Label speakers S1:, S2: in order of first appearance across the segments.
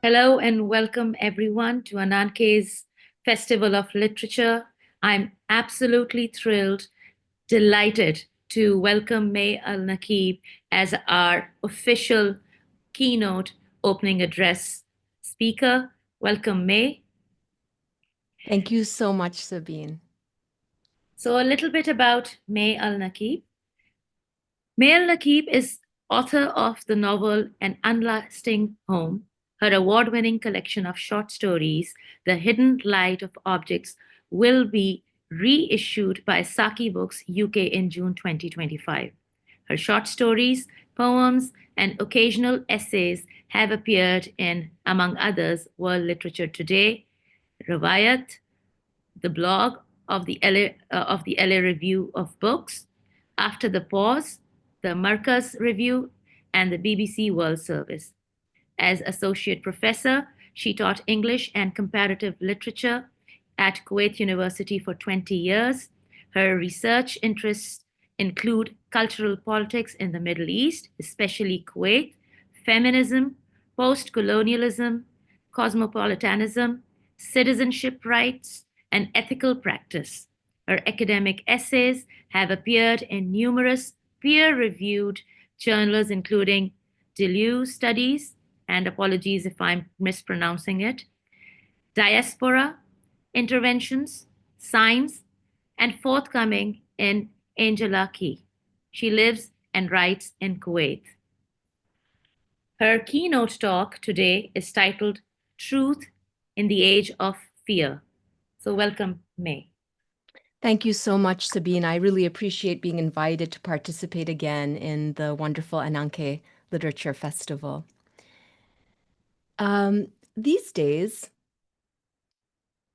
S1: Hello and welcome everyone to Ananke's Festival of Literature. I'm absolutely thrilled, delighted to welcome Mai Al-Nakib as our official keynote opening address speaker. Welcome, Mai.
S2: Thank you so much, Sabine.
S1: So, a little bit about Mai Al-Nakib. Mai Al-Nakib is author of the novel An Unlasting Home. Her award-winning collection of short stories, The Hidden Light of Objects, will be reissued by Saqi Books UK in June 2025. Her short stories, poems, and occasional essays have appeared in, among others, World Literature Today, Rowayat, the blog of the LA Review of Books, After the Pause, the Markaz Review, and the BBC World Service. As associate professor, she taught English and comparative literature at Kuwait University for 20 years. Her research interests include cultural politics in the Middle East, especially Kuwait, feminism, postcolonialism, cosmopolitanism, citizenship rights, and ethical practice. Her academic essays have appeared in numerous peer-reviewed journals, including Deleuze Studies, and apologies if I'm mispronouncing it, Diaspora, Interventions, Signs, and Forthcoming in Angelaki. She lives and writes in Kuwait. Her keynote talk today is titled Truth in the Age of Fear. So, welcome, Mai.
S2: Thank you so much, Sabine. I really appreciate being invited to participate again in the wonderful Ananke Literature Festival. These days,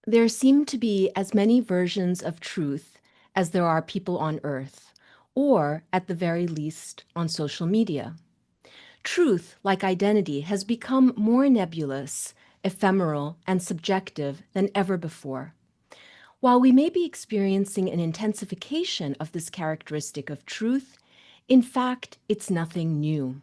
S2: there seem to be as many versions of truth as there are people on Earth, or at the very least on social media. Truth, like identity, has become more nebulous, ephemeral, and subjective than ever before. While we may be experiencing an intensification of this characteristic of truth, in fact, it's nothing new.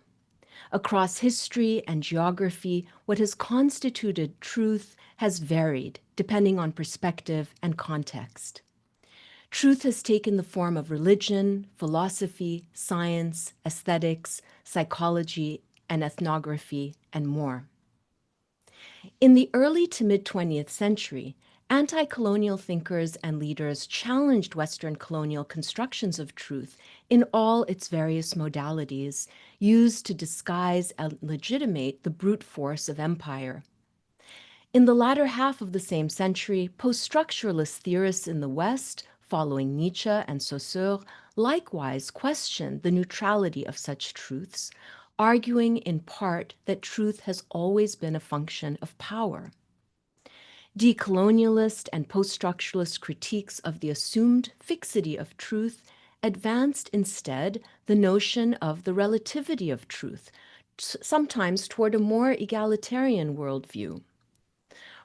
S2: Across history and geography, what has constituted truth has varied depending on perspective and context. Truth has taken the form of religion, philosophy, science, aesthetics, psychology, and ethnography, and more. In the early to mid-20th century, anti-colonial thinkers and leaders challenged Western colonial constructions of truth in all its various modalities, used to disguise and legitimate the brute force of empire. In the latter half of the same century, post-structuralist theorists in the West, following Nietzsche and Saussure, likewise questioned the neutrality of such truths, arguing in part that truth has always been a function of power. Decolonialist and post-structuralist critiques of the assumed fixity of truth advanced instead the notion of the relativity of truth, sometimes toward a more egalitarian worldview.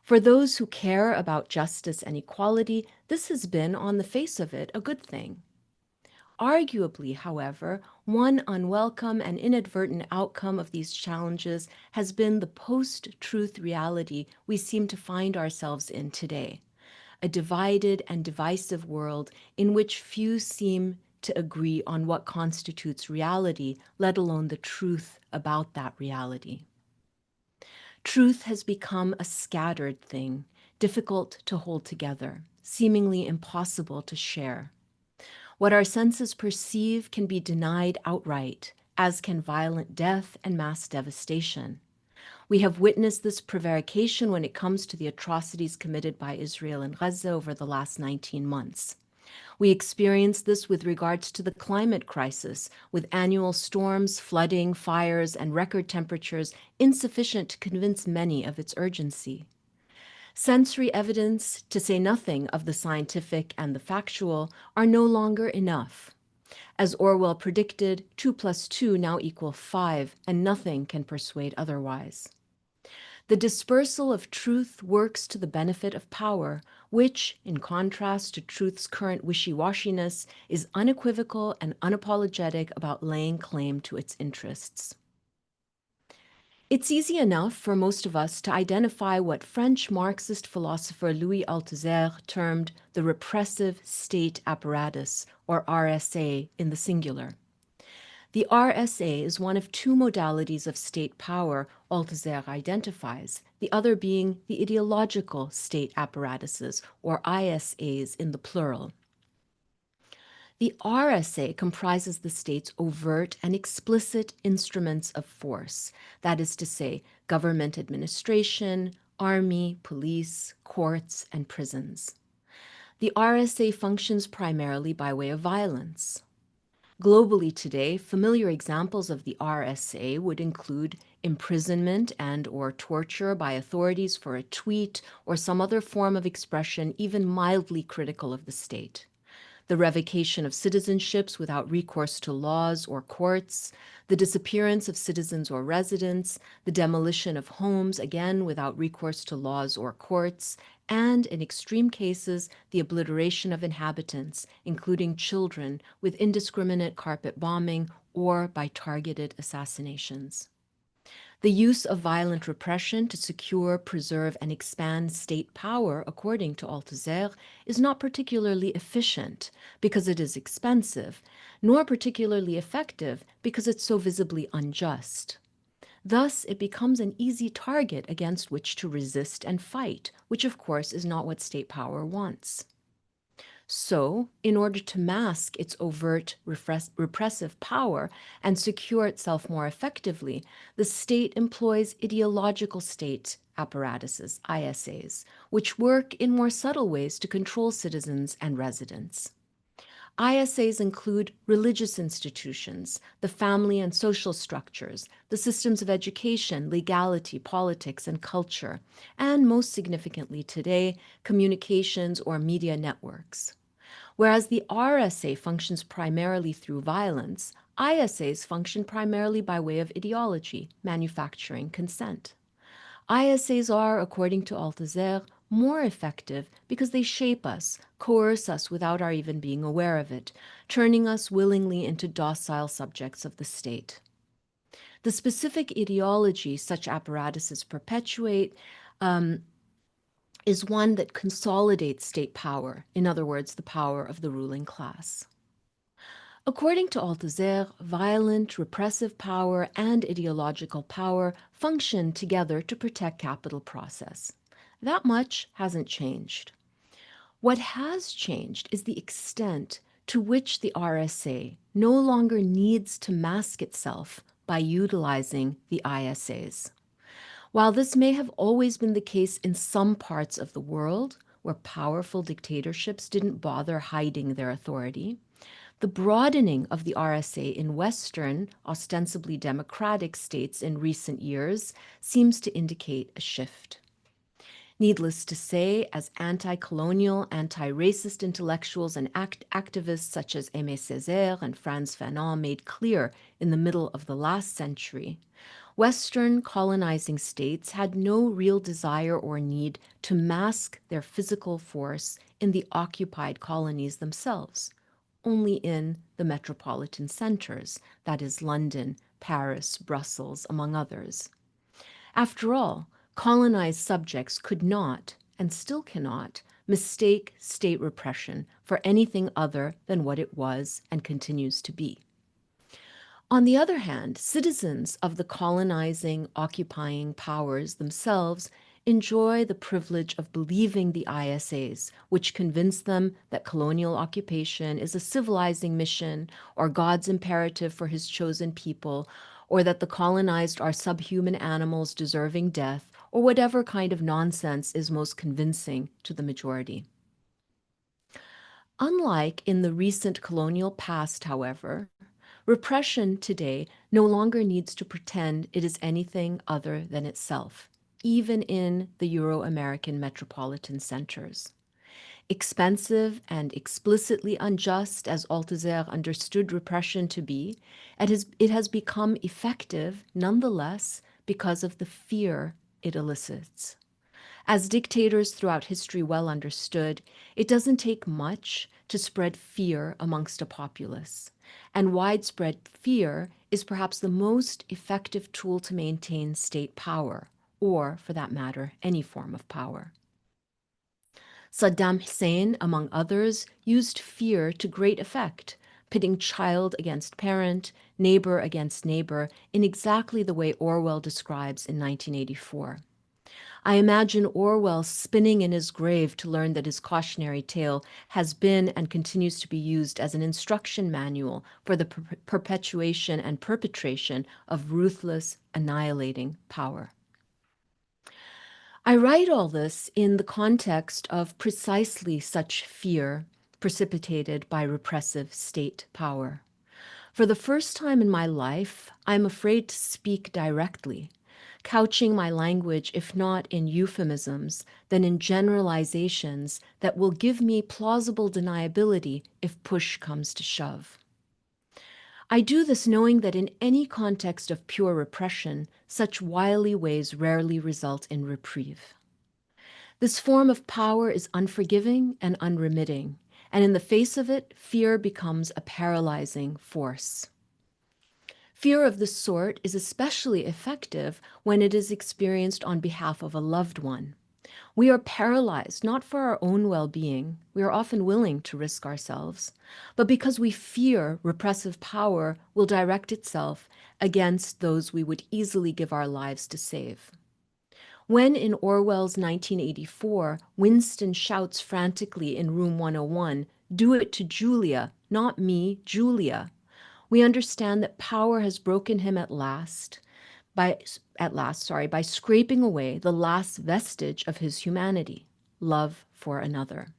S2: For those who care about justice and equality, this has been, on the face of it, a good thing. Arguably, however, one unwelcome and inadvertent outcome of these challenges has been the post-truth reality we seem to find ourselves in today, a divided and divisive world in which few seem to agree on what constitutes reality, let alone the truth about that reality. Truth has become a scattered thing, difficult to hold together, seemingly impossible to share. What our senses perceive can be denied outright, as can violent death and mass devastation. We have witnessed this prevarication when it comes to the atrocities committed by Israel in Gaza over the last 19 months. We experienced this with regards to the climate crisis, with annual storms, flooding, fires, and record temperatures insufficient to convince many of its urgency. Sensory evidence, to say nothing of the scientific and the factual, are no longer enough. As Orwell predicted, 2 + 2 now equal 5, and nothing can persuade otherwise. The dispersal of truth works to the benefit of power, which, in contrast to truth's current wishy-washiness, is unequivocal and unapologetic about laying claim to its interests. It's easy enough for most of us to identify what French Marxist philosopher Louis Althusser termed the repressive state apparatus, or RSA, in the singular. The RSA is one of two modalities of state power Althusser identifies, the other being the ideological state apparatuses, or ISAs in the plural. The RSA comprises the state's overt and explicit instruments of force, that is to say, government administration, army, police, courts, and prisons. The RSA functions primarily by way of violence. Globally today, familiar examples of the RSA would include imprisonment and or torture by authorities for a tweet or some other form of expression even mildly critical of the state, the revocation of citizenships without recourse to laws or courts, the disappearance of citizens or residents, the demolition of homes, again without recourse to laws or courts, and, in extreme cases, the obliteration of inhabitants, including children, with indiscriminate carpet bombing or by targeted assassinations. The use of violent repression to secure, preserve, and expand state power, according to Althusser, is not particularly efficient because it is expensive, nor particularly effective because it's so visibly unjust. Thus, it becomes an easy target against which to resist and fight, which of course is not what state power wants. So, in order to mask its overt repressive power and secure itself more effectively, the state employs ideological state apparatuses, ISAs, which work in more subtle ways to control citizens and residents. ISAs include religious institutions, the family and social structures, the systems of education, legality, politics, and culture, and most significantly today, communications or media networks. Whereas the RSA functions primarily through violence, ISAs function primarily by way of ideology, manufacturing consent. ISAs are, according to Althusser, more effective because they shape us, coerce us without our even being aware of it, turning us willingly into docile subjects of the state. The specific ideology such apparatuses perpetuate is one that consolidates state power, in other words, the power of the ruling class. According to Althusser, violent, repressive power and ideological power function together to protect capital process. That much hasn't changed. What has changed is the extent to which the RSA no longer needs to mask itself by utilizing the ISAs. While this may have always been the case in some parts of the world, where powerful dictatorships didn't bother hiding their authority, the broadening of the RSA in Western, ostensibly democratic states in recent years seems to indicate a shift. Needless to say, as anti-colonial, anti-racist intellectuals and activists such as Aimé Césaire and Frantz Fanon made clear in the middle of the last century, Western colonizing states had no real desire or need to mask their physical force in the occupied colonies themselves, only in the metropolitan centers, that is, London, Paris, Brussels, among others. After all, colonized subjects could not, and still cannot, mistake state repression for anything other than what it was and continues to be. On the other hand, citizens of the colonizing, occupying powers themselves enjoy the privilege of believing the ISAs, which convince them that colonial occupation is a civilizing mission or God's imperative for his chosen people, or that the colonized are subhuman animals deserving death, or whatever kind of nonsense is most convincing to the majority. Unlike in the recent colonial past, however, repression today no longer needs to pretend it is anything other than itself, even in the Euro-American metropolitan centers. Expensive and explicitly unjust as Althusser understood repression to be, it has become effective nonetheless because of the fear it elicits. As dictators throughout history well understood, it doesn't take much to spread fear amongst a populace, and widespread fear is perhaps the most effective tool to maintain state power, or, for that matter, any form of power. Saddam Hussein, among others, used fear to great effect, pitting child against parent, neighbor against neighbor, in exactly the way Orwell describes in 1984. I imagine Orwell spinning in his grave to learn that his cautionary tale has been and continues to be used as an instruction manual for the perpetuation and perpetration of ruthless, annihilating power. I write all this in the context of precisely such fear precipitated by repressive state power. For the first time in my life, I'm afraid to speak directly, couching my language, if not in euphemisms, then in generalizations that will give me plausible deniability if push comes to shove. I do this knowing that in any context of pure repression, such wily ways rarely result in reprieve. This form of power is unforgiving and unremitting, and in the face of it, fear becomes a paralyzing force. Fear of this sort is especially effective when it is experienced on behalf of a loved one. We are paralyzed not for our own well-being, we are often willing to risk ourselves, but because we fear repressive power will direct itself against those we would easily give our lives to save. When in Orwell's 1984, Winston shouts frantically in Room 101, "Do it to Julia, not me, Julia," we understand that power has broken him at last, by scraping away the last vestige of his humanity, love for another.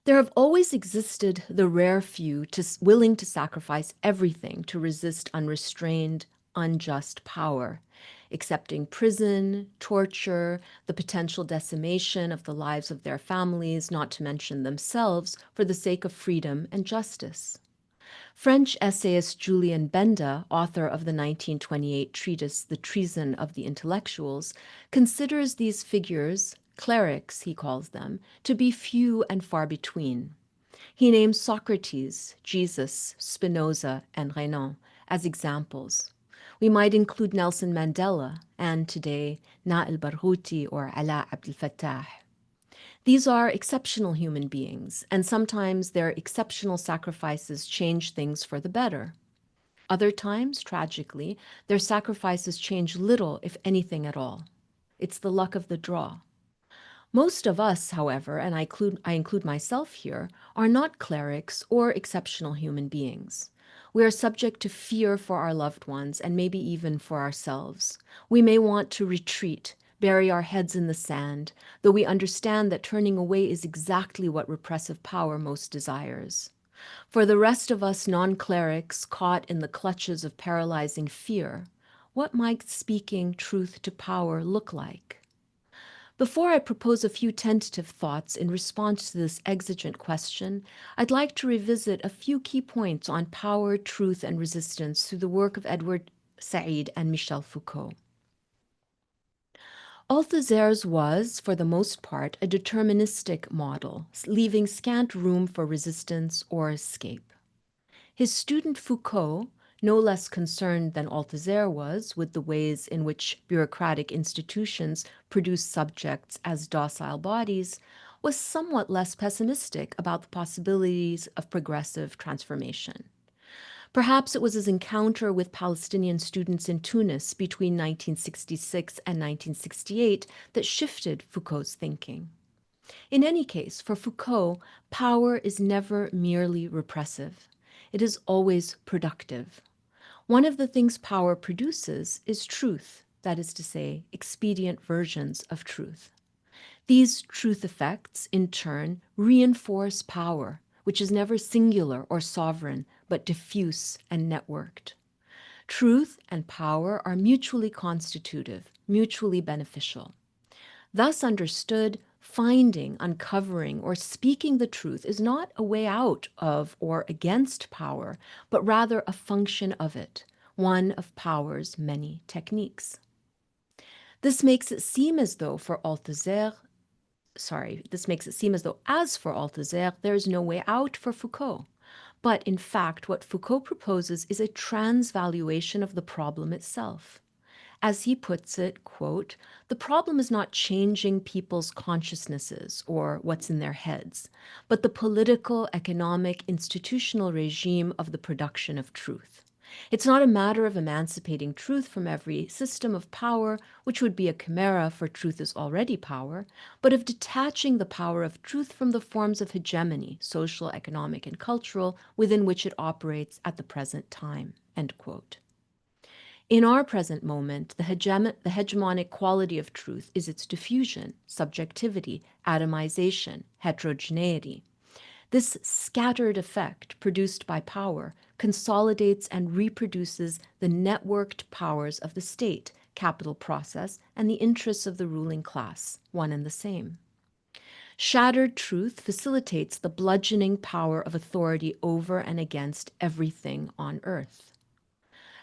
S2: There have always existed the rare few willing to sacrifice everything to resist unrestrained, unjust power, accepting prison, torture, the potential decimation of the lives of their families, not to mention themselves, for the sake of freedom and justice. French essayist Julien Benda, author of the 1928 treatise The Treason of the Intellectuals, considers these figures, clerics he calls them, to be few and far between. He names Socrates, Jesus, Spinoza, and Renan as examples. We might include Nelson Mandela and today Nail Barghouti or Ala Abdel Fattah. These are exceptional human beings, and sometimes their exceptional sacrifices change things for the better. Other times, tragically, their sacrifices change little, if anything at all. It's the luck of the draw. Most of us, however, and I include myself here, are not clerics or exceptional human beings. We are subject to fear for our loved ones and maybe even for ourselves. We may want to retreat, bury our heads in the sand, though we understand that turning away is exactly what repressive power most desires. For the rest of us non-clerics caught in the clutches of paralyzing fear, what might speaking truth to power look like? Before I propose a few tentative thoughts in response to this exigent question, I'd like to revisit a few key points on power, truth, and resistance through the work of Edward Said and Michel Foucault. Althusser's was, for the most part, a deterministic model, leaving scant room for resistance or escape. His student Foucault, no less concerned than Althusser was with the ways in which bureaucratic institutions produce subjects as docile bodies, was somewhat less pessimistic about the possibilities of progressive transformation. Perhaps it was his encounter with Palestinian students in Tunis between 1966 and 1968 that shifted Foucault's thinking. In any case, for Foucault, power is never merely repressive. It is always productive. One of the things power produces is truth, that is to say, expedient versions of truth. These truth effects, in turn, reinforce power, which is never singular or sovereign, but diffuse and networked. Truth and power are mutually constitutive, mutually beneficial. Thus understood, finding, uncovering, or speaking the truth is not a way out of or against power, but rather a function of it, one of power's many techniques. This makes it seem as though for Althusser, as for Althusser, there is no way out for Foucault. But in fact, what Foucault proposes is a transvaluation of the problem itself. As he puts it, quote, "The problem is not changing people's consciousnesses or what's in their heads, but the political, economic, institutional regime of the production of truth. It's not a matter of emancipating truth from every system of power, which would be a chimera, for truth is already power, but of detaching the power of truth from the forms of hegemony, social, economic, and cultural, within which it operates at the present time." End quote. In our present moment, the hegemonic quality of truth is its diffusion, subjectivity, atomization, heterogeneity. This scattered effect produced by power consolidates and reproduces the networked powers of the state, capital process, and the interests of the ruling class, one and the same. Shattered truth facilitates the bludgeoning power of authority over and against everything on earth.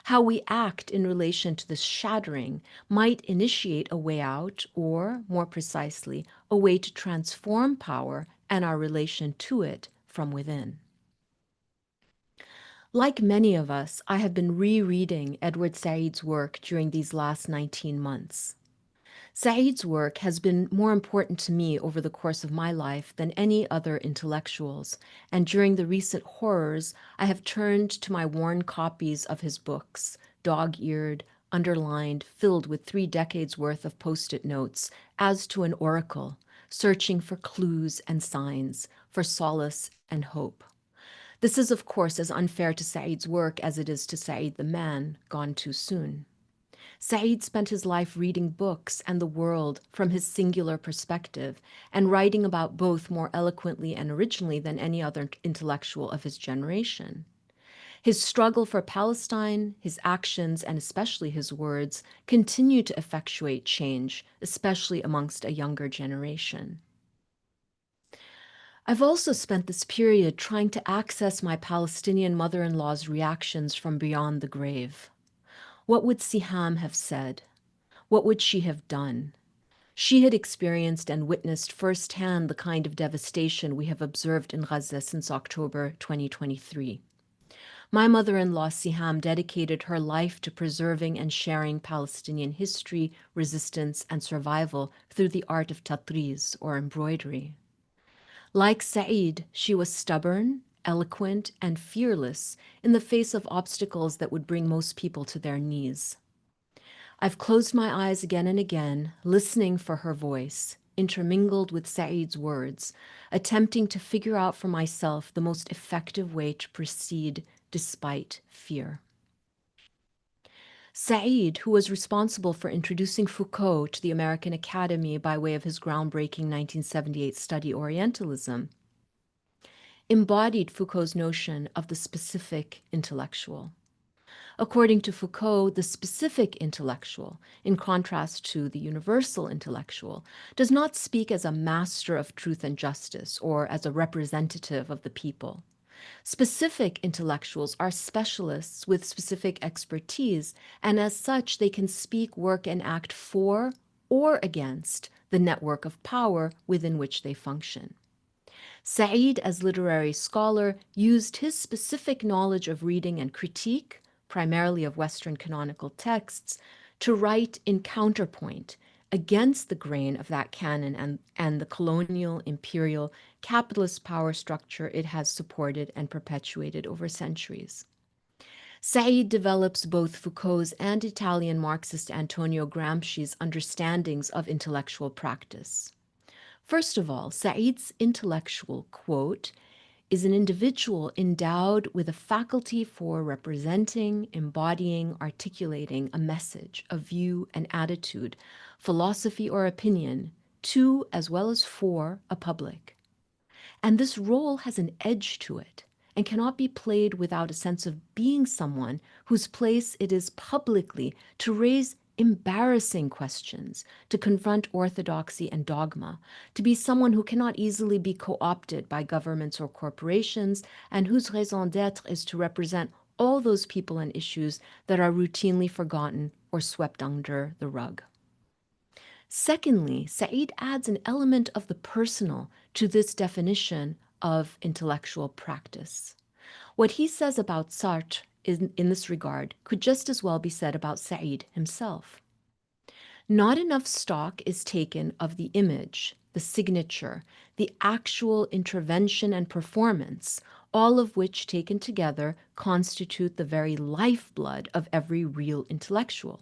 S2: How we act in relation to this shattering might initiate a way out, or, more precisely, a way to transform power and our relation to it from within. Like many of us, I have been rereading Edward Said's work during these last 19 months. Said's work has been more important to me over the course of my life than any other intellectuals, and during the recent horrors, I have turned to my worn copies of his books, dog-eared, underlined, filled with 3 decades worth of post-it notes, as to an oracle, searching for clues and signs, for solace and hope. This is, of course, as unfair to Said's work as it is to Said the man, gone too soon. Said spent his life reading books and the world from his singular perspective and writing about both more eloquently and originally than any other intellectual of his generation. His struggle for Palestine, his actions, and especially his words continue to effectuate change, especially amongst a younger generation. I've also spent this period trying to access my Palestinian mother-in-law's reactions from beyond the grave. What would Siham have said? What would she have done? She had experienced and witnessed firsthand the kind of devastation we have observed in Gaza since October 2023. My mother-in-law Siham dedicated her life to preserving and sharing Palestinian history, resistance, and survival through the art of tatriz, or embroidery. Like Said, she was stubborn, eloquent, and fearless in the face of obstacles that would bring most people to their knees. I've closed my eyes again and again, listening for her voice, intermingled with Said's words, attempting to figure out for myself the most effective way to proceed despite fear. Said, who was responsible for introducing Foucault to the American Academy by way of his groundbreaking 1978 study Orientalism, embodied Foucault's notion of the specific intellectual. According to Foucault, the specific intellectual, in contrast to the universal intellectual, does not speak as a master of truth and justice or as a representative of the people. Specific intellectuals are specialists with specific expertise, and as such, they can speak, work, and act for or against the network of power within which they function. Said, as literary scholar, used his specific knowledge of reading and critique, primarily of Western canonical texts, to write in counterpoint against the grain of that canon and the colonial, imperial, capitalist power structure it has supported and perpetuated over centuries. Said develops both Foucault's and Italian Marxist Antonio Gramsci's understandings of intellectual practice. First of all, Said's intellectual, quote, is an individual endowed with a faculty for representing, embodying, articulating a message, a view, an attitude, philosophy, or opinion to as well as for a public. And this role has an edge to it and cannot be played without a sense of being someone whose place it is publicly to raise embarrassing questions, to confront orthodoxy and dogma, to be someone who cannot easily be co-opted by governments or corporations, and whose raison d'etre is to represent all those people and issues that are routinely forgotten or swept under the rug. Secondly, Said adds an element of the personal to this definition of intellectual practice. What he says about Sartre in this regard could just as well be said about Said himself. Not enough stock is taken of the image, the signature, the actual intervention and performance, all of which taken together constitute the very lifeblood of every real intellectual.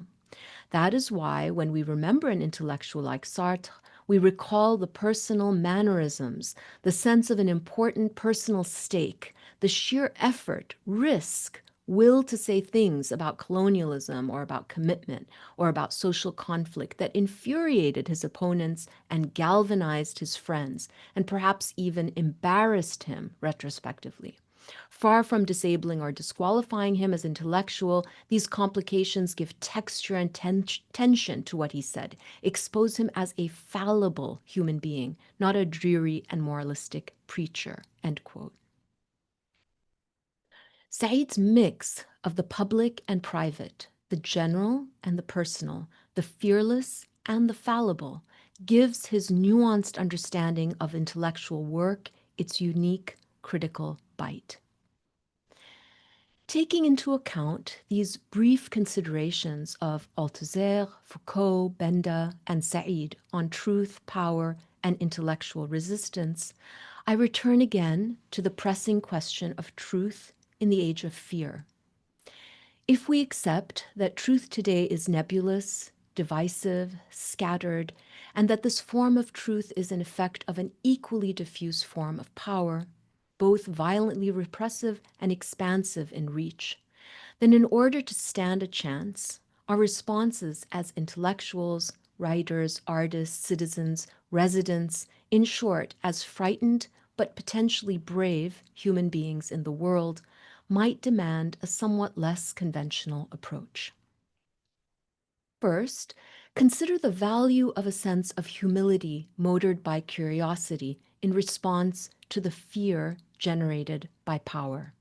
S2: That is why, when we remember an intellectual like Sartre, we recall the personal mannerisms, the sense of an important personal stake, the sheer effort, risk, will to say things about colonialism or about commitment or about social conflict that infuriated his opponents and galvanized his friends and perhaps even embarrassed him retrospectively. Far from disabling or disqualifying him as intellectual, these complications give texture and tension to what he said, expose him as a fallible human being, not a dreary and moralistic preacher. End quote. Said's mix of the public and private, the general and the personal, the fearless and the fallible, gives his nuanced understanding of intellectual work its unique critical bite. Taking into account these brief considerations of Althusser, Foucault, Benda, and Said on truth, power, and intellectual resistance, I return again to the pressing question of truth in the age of fear. If we accept that truth today is nebulous, divisive, scattered, and that this form of truth is an effect of an equally diffuse form of power, both violently repressive and expansive in reach, then in order to stand a chance, our responses as intellectuals, writers, artists, citizens, residents, in short, as frightened but potentially brave human beings in the world, might demand a somewhat less conventional approach. First, consider the value of a sense of humility motored by curiosity in response to the fear generated by power.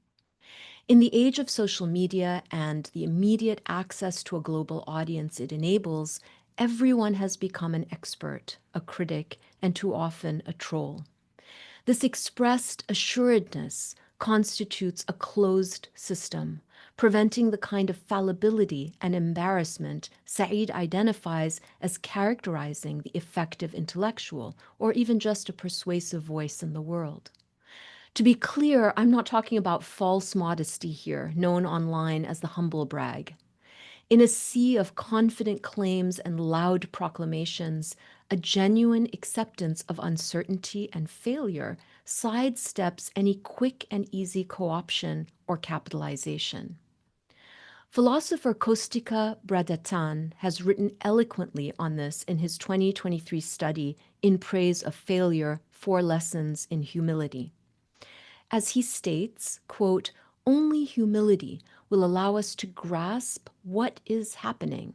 S2: In the age of social media and the immediate access to a global audience it enables, everyone has become an expert, a critic, and too often a troll. This expressed assuredness constitutes a closed system, preventing the kind of fallibility and embarrassment Said identifies as characterizing the effective intellectual, or even just a persuasive voice in the world. To be clear, I'm not talking about false modesty here, known online as the humble brag. In a sea of confident claims and loud proclamations, a genuine acceptance of uncertainty and failure sidesteps any quick and easy co-option or capitalization. Philosopher Kostika Bradatan has written eloquently on this in his 2023 study, In Praise of Failure, 4 Lessons in Humility. As he states, quote, only humility will allow us to grasp what is happening.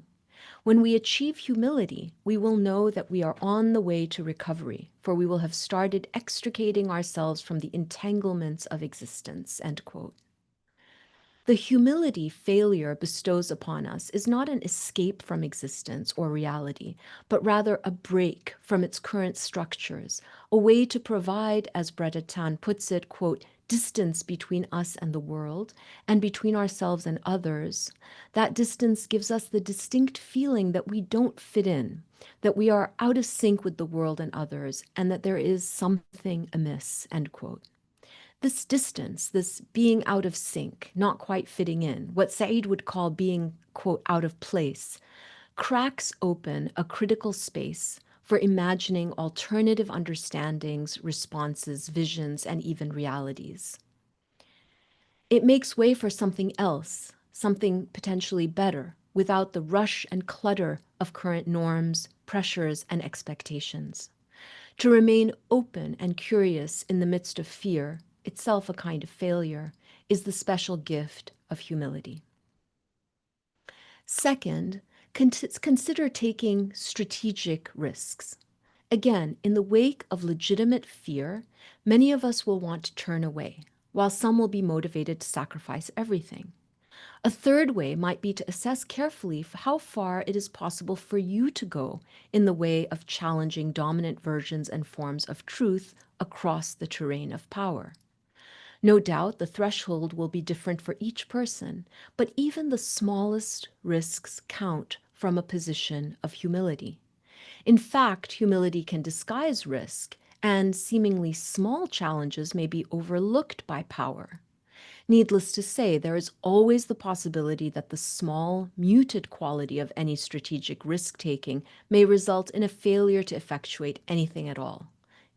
S2: When we achieve humility, we will know that we are on the way to recovery, for we will have started extricating ourselves from the entanglements of existence, end quote. The humility failure bestows upon us is not an escape from existence or reality, but rather a break from its current structures, a way to provide, as Bredatan puts it, quote, distance between us and the world, and between ourselves and others. That distance gives us the distinct feeling that we don't fit in, that we are out of sync with the world and others, and that there is something amiss, end quote. This distance, this being out of sync, not quite fitting in, what Said would call being, quote, out of place, cracks open a critical space for imagining alternative understandings, responses, visions, and even realities. It makes way for something else, something potentially better, without the rush and clutter of current norms, pressures, and expectations. To remain open and curious in the midst of fear, itself a kind of failure, is the special gift of humility. Second, consider taking strategic risks. Again, in the wake of legitimate fear, many of us will want to turn away, while some will be motivated to sacrifice everything. A third way might be to assess carefully how far it is possible for you to go in the way of challenging dominant versions and forms of truth across the terrain of power. No doubt the threshold will be different for each person, but even the smallest risks count from a position of humility. In fact, humility can disguise risk, and seemingly small challenges may be overlooked by power. Needless to say, there is always the possibility that the small, muted quality of any strategic risk taking may result in a failure to effectuate anything at all.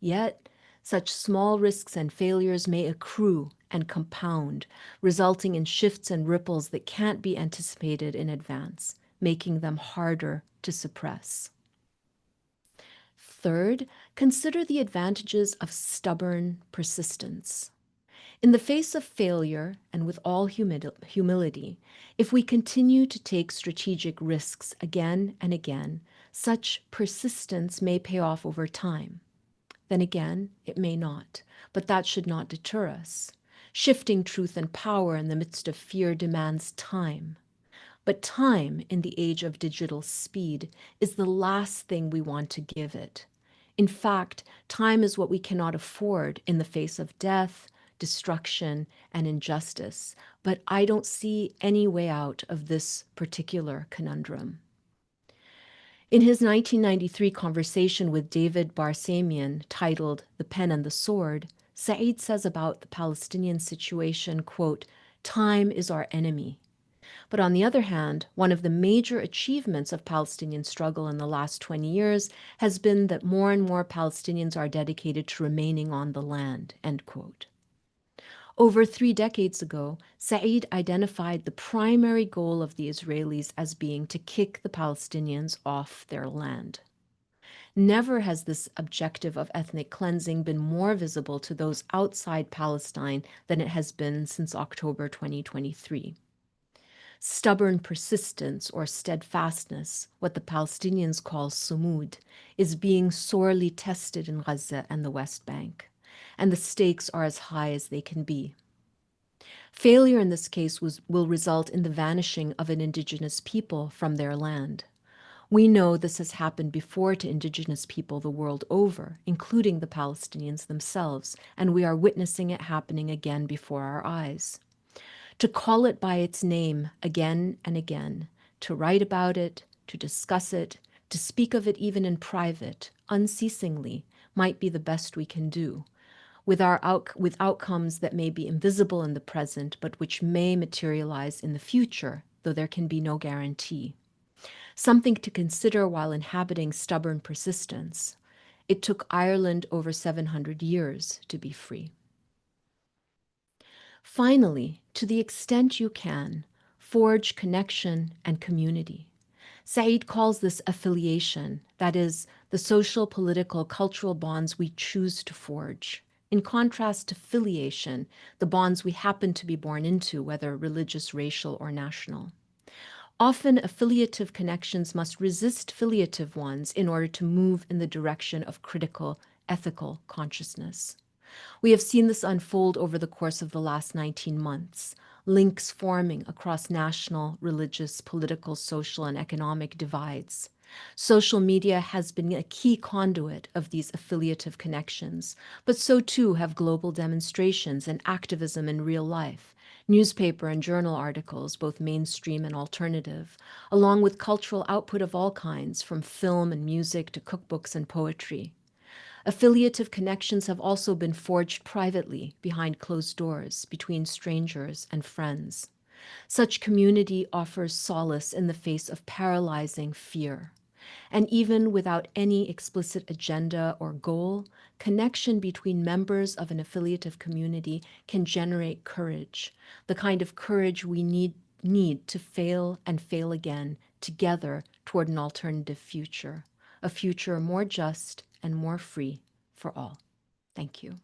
S2: Yet, such small risks and failures may accrue and compound, resulting in shifts and ripples that can't be anticipated in advance, making them harder to suppress. Third, consider the advantages of stubborn persistence. In the face of failure and with all humility, if we continue to take strategic risks again and again, such persistence may pay off over time. Then again, it may not, but that should not deter us. Shifting truth and power in the midst of fear demands time. But time, in the age of digital speed, is the last thing we want to give it. In fact, time is what we cannot afford in the face of death, destruction, and injustice. But I don't see any way out of this particular conundrum. In his 1993 conversation with David Barsamian, titled The Pen and the Sword, Said says about the Palestinian situation, quote, "Time is our enemy." But on the other hand, one of the major achievements of Palestinian struggle in the last 20 years has been that more and more Palestinians are dedicated to remaining on the land, end quote. Over 3 decades ago, Said identified the primary goal of the Israelis as being to kick the Palestinians off their land. Never has this objective of ethnic cleansing been more visible to those outside Palestine than it has been since October 2023. Stubborn persistence or steadfastness, what the Palestinians call sumud, is being sorely tested in Gaza and the West Bank, and the stakes are as high as they can be. Failure in this case will result in the vanishing of an indigenous people from their land. We know this has happened before to indigenous people the world over, including the Palestinians themselves, and we are witnessing it happening again before our eyes. To call it by its name again and again, to write about it, to discuss it, to speak of it even in private, unceasingly, might be the best we can do, with outcomes that may be invisible in the present, but which may materialize in the future, though there can be no guarantee. Something to consider while inhabiting stubborn persistence. It took Ireland over 700 years to be free. Finally, to the extent you can, forge connection and community. Said calls this affiliation, that is, the social, political, cultural bonds we choose to forge, in contrast to filiation, the bonds we happen to be born into, whether religious, racial, or national. Often, affiliative connections must resist filiative ones in order to move in the direction of critical, ethical consciousness. We have seen this unfold over the course of the last 19 months, links forming across national, religious, political, social, and economic divides. Social media has been a key conduit of these affiliative connections, but so too have global demonstrations and activism in real life, newspaper and journal articles, both mainstream and alternative, along with cultural output of all kinds, from film and music to cookbooks and poetry. Affiliative connections have also been forged privately, behind closed doors, between strangers and friends. Such community offers solace in the face of paralyzing fear. And even without any explicit agenda or goal, connection between members of an affiliative community can generate courage, the kind of courage we need to fail and fail again together toward an alternative future, a future more just and more free for all. Thank you.